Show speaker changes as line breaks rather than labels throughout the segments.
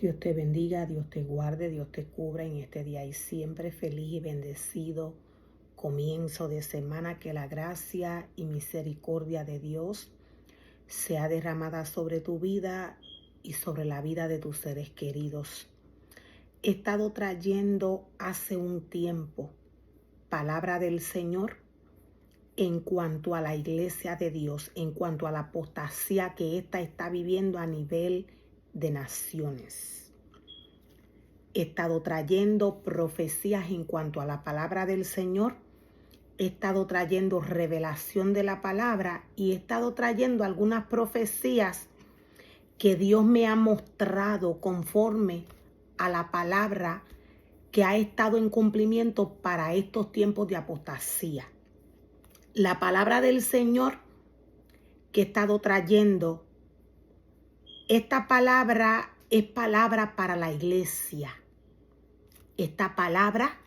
Dios te bendiga, Dios te guarde, Dios te cubra en este día y siempre feliz y bendecido comienzo de semana. Que la gracia y misericordia de Dios sea derramada sobre tu vida y sobre la vida de tus seres queridos. He estado trayendo hace un tiempo palabra del Señor en cuanto a la iglesia de Dios, en cuanto a la apostasía que ésta está viviendo a nivel de naciones. He estado trayendo profecías en cuanto a la palabra del Señor. He estado trayendo revelación de la palabra y he estado trayendo algunas profecías que Dios me ha mostrado conforme a la palabra que ha estado en cumplimiento para estos tiempos de apostasía. La palabra del Señor que he estado trayendo, esta palabra es palabra para la iglesia. Esta palabra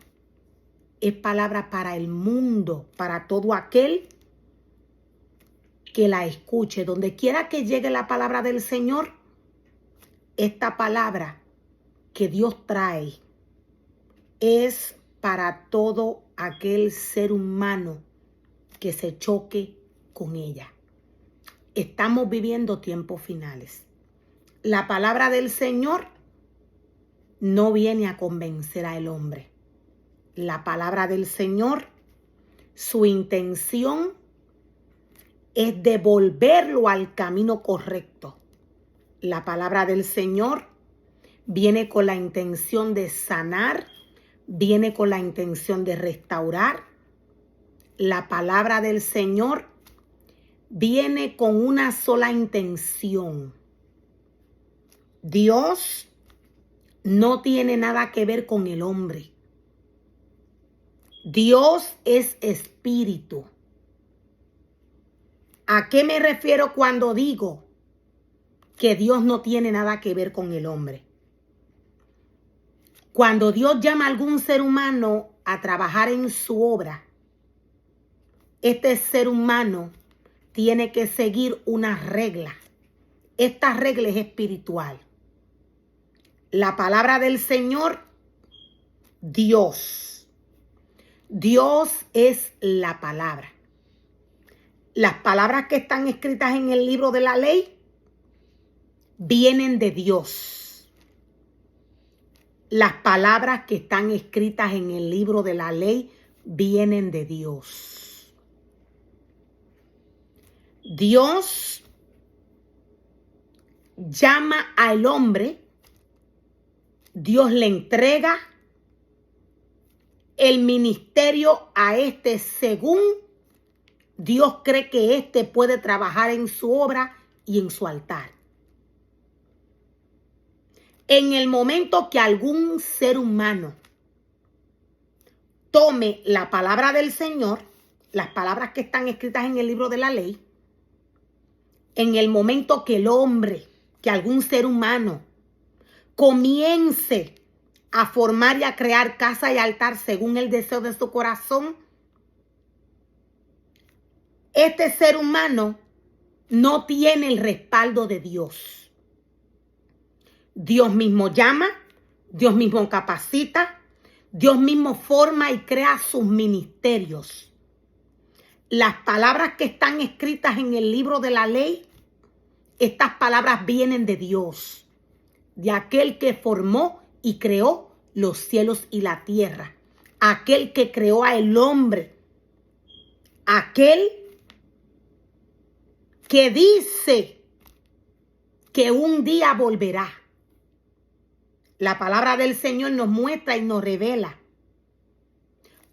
es palabra para el mundo, para todo aquel que la escuche. Donde quiera que llegue la palabra del Señor, esta palabra que Dios trae es para todo aquel ser humano que se choque con ella. Estamos viviendo tiempos finales. La palabra del Señor no viene a convencer al hombre. La palabra del Señor, su intención es devolverlo al camino correcto. La palabra del Señor viene con la intención de sanar, viene con la intención de restaurar. La palabra del Señor viene con una sola intención. Dios no tiene nada que ver con el hombre. Dios es espíritu. ¿A qué me refiero cuando digo que Dios no tiene nada que ver con el hombre? Cuando Dios llama a algún ser humano a trabajar en su obra, este ser humano tiene que seguir una regla. Esta regla es espiritual. La palabra del Señor, Dios. Dios es la palabra. Las palabras que están escritas en el libro de la ley vienen de Dios. Las palabras que están escritas en el libro de la ley vienen de Dios. Dios llama al hombre, Dios le entrega el ministerio a este según Dios cree que éste puede trabajar en su obra y en su altar. En el momento que algún ser humano tome la palabra del Señor, las palabras que están escritas en el libro de la ley, en el momento que el hombre, que algún ser humano comience a formar y a crear casa y altar según el deseo de su corazón, este ser humano no tiene el respaldo de Dios. Dios mismo llama, Dios mismo capacita, Dios mismo forma y crea sus ministerios. Las palabras que están escritas en el libro de la ley, estas palabras vienen de Dios, de aquel que formó y creó los cielos y la tierra, aquel que creó al hombre, aquel que dice que un día volverá. La palabra del Señor nos muestra y nos revela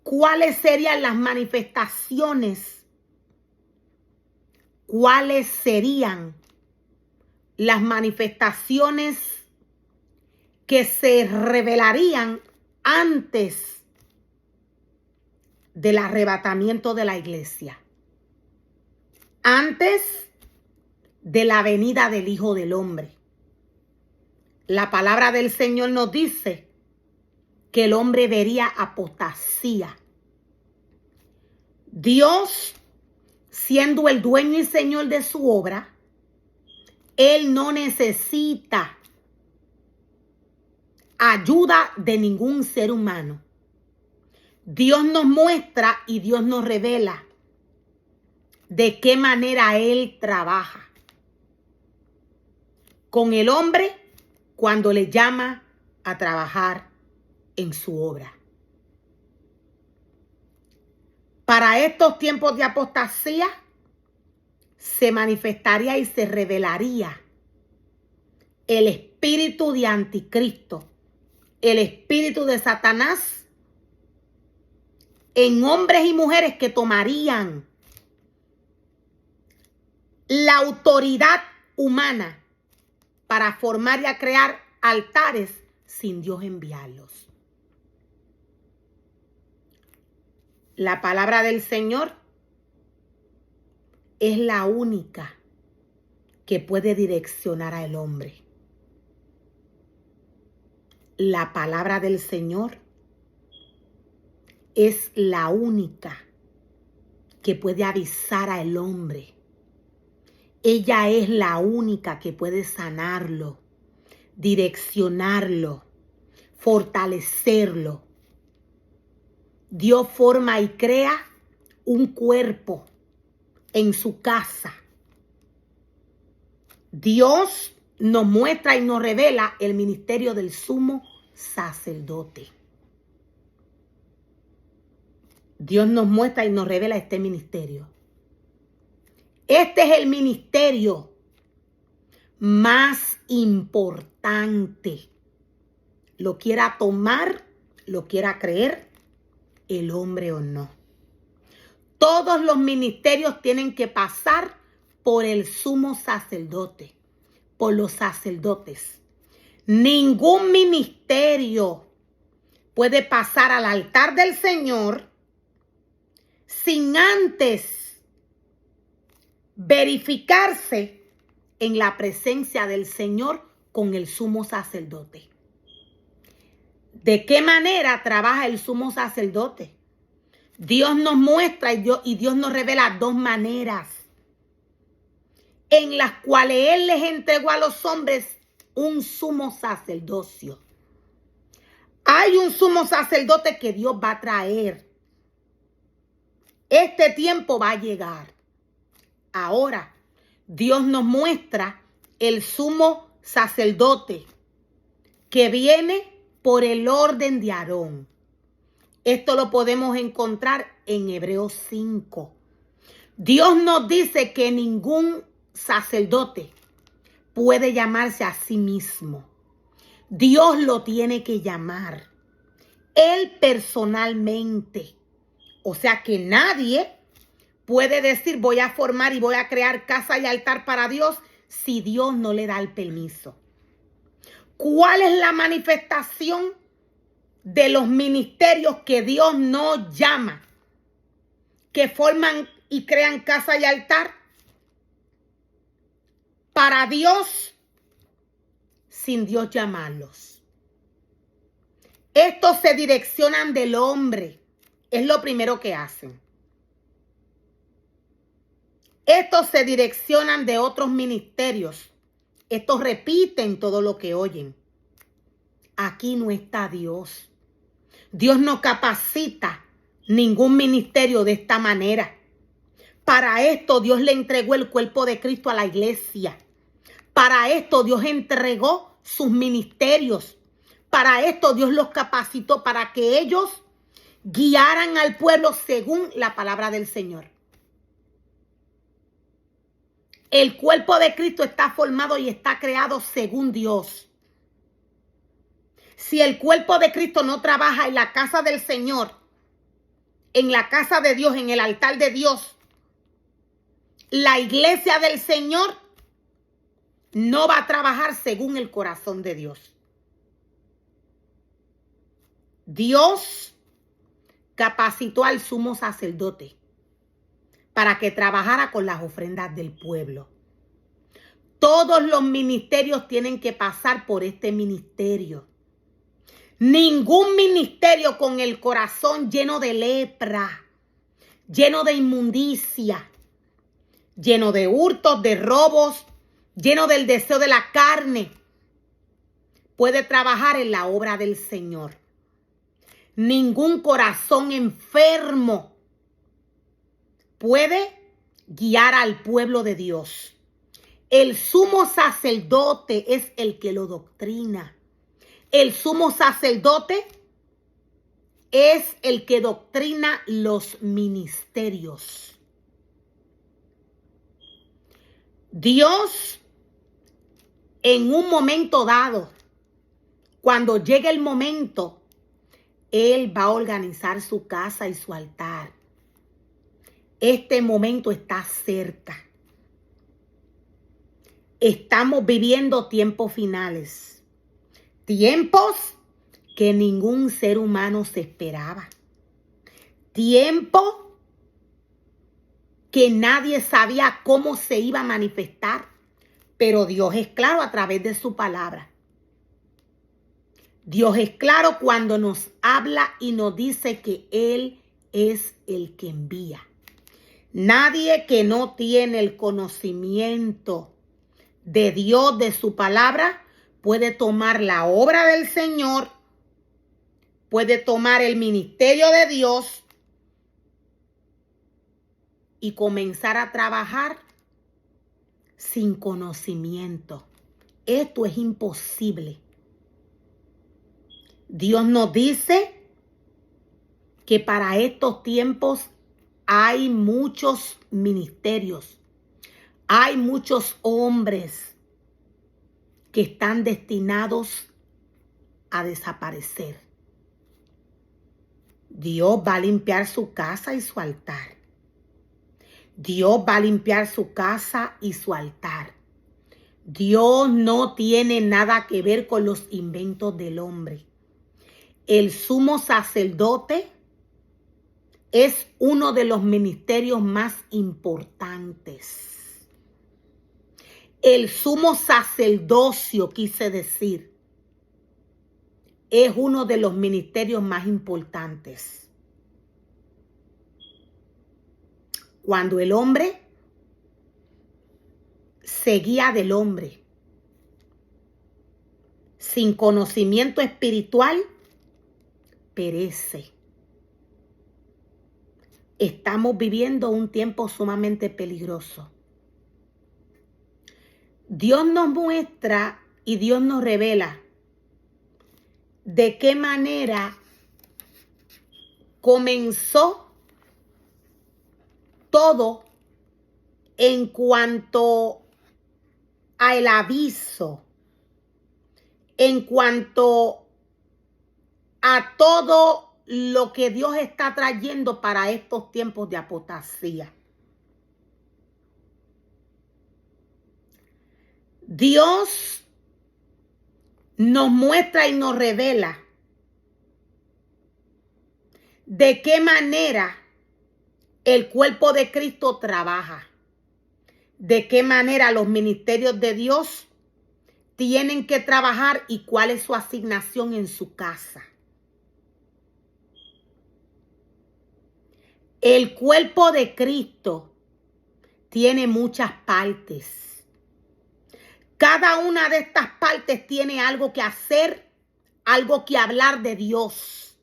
cuáles serían las manifestaciones, cuáles serían las manifestaciones que se revelarían antes del arrebatamiento de la iglesia, antes de la venida del Hijo del Hombre. La palabra del Señor nos dice que el hombre vería apostasía. Dios, siendo el dueño y señor de su obra, Él no necesita ayuda de ningún ser humano. Dios nos muestra y Dios nos revela de qué manera Él trabaja con el hombre cuando le llama a trabajar en su obra. Para estos tiempos de apostasía se manifestaría y se revelaría el espíritu de Anticristo, el espíritu de Satanás en hombres y mujeres que tomarían la autoridad humana para formar y a crear altares sin Dios enviarlos. La palabra del Señor es la única que puede direccionar al hombre. La palabra del Señor es la única que puede avisar al hombre. Ella es la única que puede sanarlo, direccionarlo, fortalecerlo. Dios forma y crea un cuerpo en su casa. Dios nos muestra y nos revela el ministerio del sumo sacerdote. Dios nos muestra y nos revela este ministerio. Este es el ministerio más importante. Lo quiera tomar, lo quiera creer el hombre o no. Todos los ministerios tienen que pasar por el sumo sacerdote, por los sacerdotes. Ningún ministerio puede pasar al altar del Señor sin antes verificarse en la presencia del Señor con el sumo sacerdote. ¿De qué manera trabaja el sumo sacerdote? Dios nos muestra y Dios nos revela dos maneras en las cuales Él les entregó a los hombres un sumo sacerdocio. Hay un sumo sacerdote que Dios va a traer. Este tiempo va a llegar. Ahora, Dios nos muestra el sumo sacerdote que viene por el orden de Aarón. Esto lo podemos encontrar en Hebreos 5. Dios nos dice que ningún sacerdote puede llamarse a sí mismo. Dios lo tiene que llamar. Él personalmente. O sea que nadie puede decir voy a formar y voy a crear casa y altar para Dios si Dios no le da el permiso. ¿Cuál es la manifestación de los ministerios que Dios no llama, que forman y crean casa y altar para Dios sin Dios llamarlos? Estos se direccionan del hombre, es lo primero que hacen. Estos se direccionan de otros ministerios. Estos repiten todo lo que oyen. Aquí no está Dios. Dios no capacita ningún ministerio de esta manera. Para esto Dios le entregó el cuerpo de Cristo a la iglesia. Para esto Dios entregó sus ministerios. Para esto Dios los capacitó para que ellos guiaran al pueblo según la palabra del Señor. El cuerpo de Cristo está formado y está creado según Dios. Si el cuerpo de Cristo no trabaja en la casa del Señor, en la casa de Dios, en el altar de Dios, la iglesia del Señor no va a trabajar según el corazón de Dios. Dios capacitó al sumo sacerdote para que trabajara con las ofrendas del pueblo. Todos los ministerios tienen que pasar por este ministerio. Ningún ministerio con el corazón lleno de lepra, lleno de inmundicia, lleno de hurtos, de robos, lleno del deseo de la carne, puede trabajar en la obra del Señor. Ningún corazón enfermo puede guiar al pueblo de Dios. El sumo sacerdote es el que lo doctrina. El sumo sacerdote es el que doctrina los ministerios. Dios, en un momento dado, cuando llegue el momento, Él va a organizar su casa y su altar. Este momento está cerca. Estamos viviendo tiempos finales. Tiempos que ningún ser humano se esperaba. Tiempo que nadie sabía cómo se iba a manifestar. Pero Dios es claro a través de su palabra. Dios es claro cuando nos habla y nos dice que Él es el que envía. Nadie que no tiene el conocimiento de Dios, de su palabra, puede tomar la obra del Señor, puede tomar el ministerio de Dios y comenzar a trabajar sin conocimiento. Esto es imposible. Dios nos dice que para estos tiempos hay muchos ministerios, hay muchos hombres que están destinados a desaparecer. Dios va a limpiar su casa y su altar. Dios va a limpiar su casa y su altar. Dios no tiene nada que ver con los inventos del hombre. El sumo sacerdote es uno de los ministerios más importantes. El sumo sacerdocio, quise decir, es uno de los ministerios más importantes. Cuando el hombre se guía del hombre sin conocimiento espiritual, perece. Estamos viviendo un tiempo sumamente peligroso. Dios nos muestra y Dios nos revela de qué manera comenzó todo en cuanto al aviso, en cuanto a todo lo que Dios está trayendo para estos tiempos de apostasía. Dios nos muestra y nos revela de qué manera el cuerpo de Cristo trabaja, de qué manera los ministerios de Dios tienen que trabajar y cuál es su asignación en su casa. El cuerpo de Cristo tiene muchas partes. Cada una de estas partes tiene algo que hacer, algo que hablar de Dios.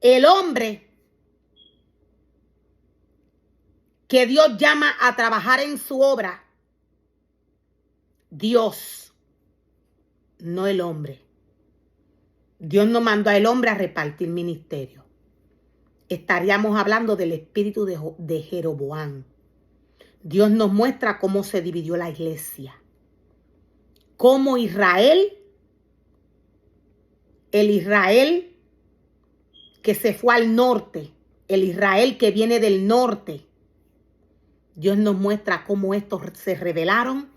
El hombre que Dios llama a trabajar en su obra, Dios, no el hombre. Dios no mandó al hombre a repartir ministerio. Estaríamos hablando del espíritu de Jeroboam. Dios nos muestra cómo se dividió la iglesia. Cómo Israel, el Israel que se fue al norte, el Israel que viene del norte, Dios nos muestra cómo estos se rebelaron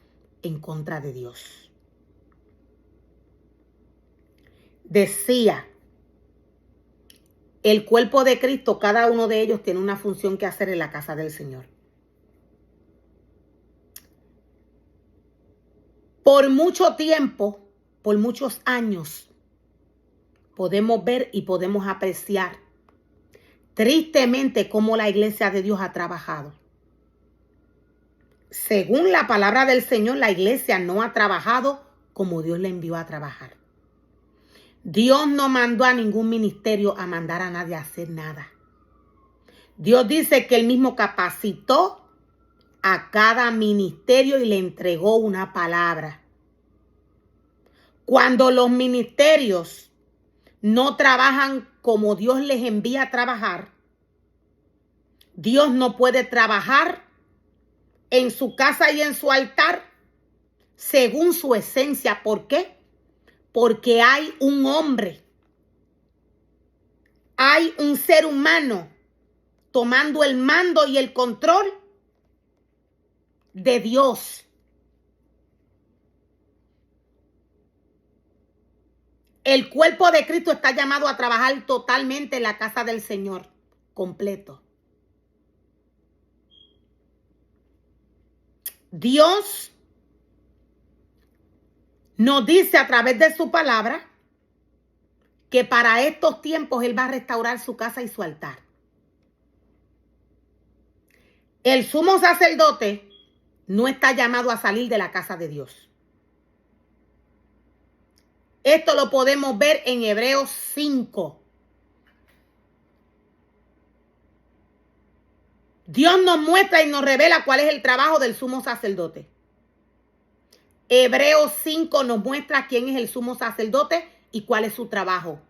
en contra de Dios. Decía, el cuerpo de Cristo, cada uno de ellos tiene una función que hacer en la casa del Señor. Por mucho tiempo, por muchos años, podemos ver y podemos apreciar tristemente cómo la iglesia de Dios ha trabajado. según la palabra del Señor, la iglesia no ha trabajado como Dios le envió a trabajar. Dios no mandó a ningún ministerio a mandar a nadie a hacer nada. Dios dice que Él mismo capacitó a cada ministerio y le entregó una palabra. Cuando los ministerios no trabajan como Dios les envía a trabajar, Dios no puede trabajar en su casa y en su altar según su esencia. ¿Por qué? Porque hay un hombre, hay un ser humano tomando el mando y el control de Dios. El cuerpo de Cristo está llamado a trabajar totalmente en la casa del Señor, completo. Dios nos dice a través de su palabra que para estos tiempos Él va a restaurar su casa y su altar. El sumo sacerdote no está llamado a salir de la casa de Dios. Esto lo podemos ver en Hebreos 5. Dios nos muestra y nos revela cuál es el trabajo del sumo sacerdote. Hebreos 5 nos muestra quién es el sumo sacerdote y cuál es su trabajo.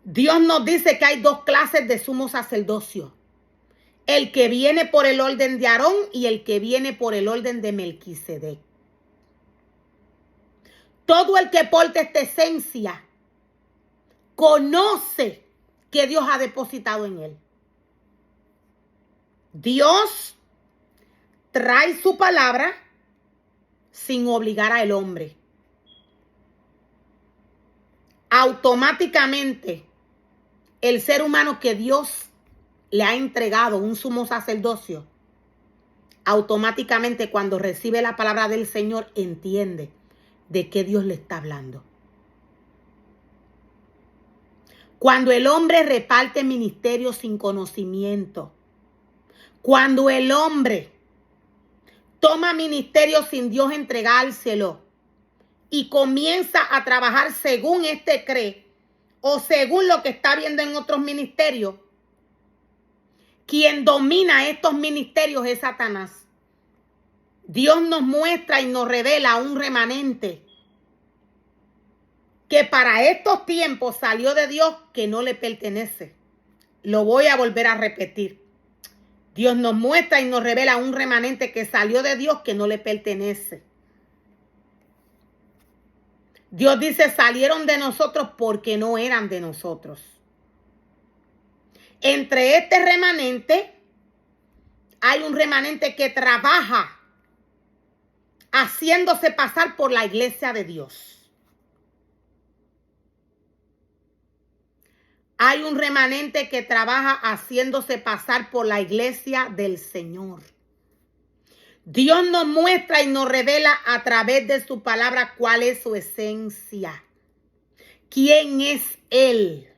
Dios nos dice que hay dos clases de sumo sacerdocio. El que viene por el orden de Aarón y el que viene por el orden de Melquisedec. Todo el que porte esta esencia conoce que Dios ha depositado en él. Dios trae su palabra sin obligar al hombre. Automáticamente, el ser humano que Dios le ha entregado un sumo sacerdocio, automáticamente cuando recibe la palabra del Señor entiende de qué Dios le está hablando. Cuando el hombre reparte ministerios sin conocimiento, cuando el hombre toma ministerio sin Dios entregárselo y comienza a trabajar según éste cree o según lo que está viendo en otros ministerios, quien domina estos ministerios es Satanás. Dios nos muestra y nos revela un remanente que para estos tiempos salió de Dios que no le pertenece. Lo voy a volver a repetir. Dios nos muestra y nos revela un remanente que salió de Dios que no le pertenece. Dios dice, salieron de nosotros porque no eran de nosotros. Entre este remanente hay un remanente que trabaja haciéndose pasar por la iglesia de Dios. Hay un remanente que trabaja haciéndose pasar por la iglesia del Señor. Dios nos muestra y nos revela a través de su palabra cuál es su esencia. ¿Quién es Él?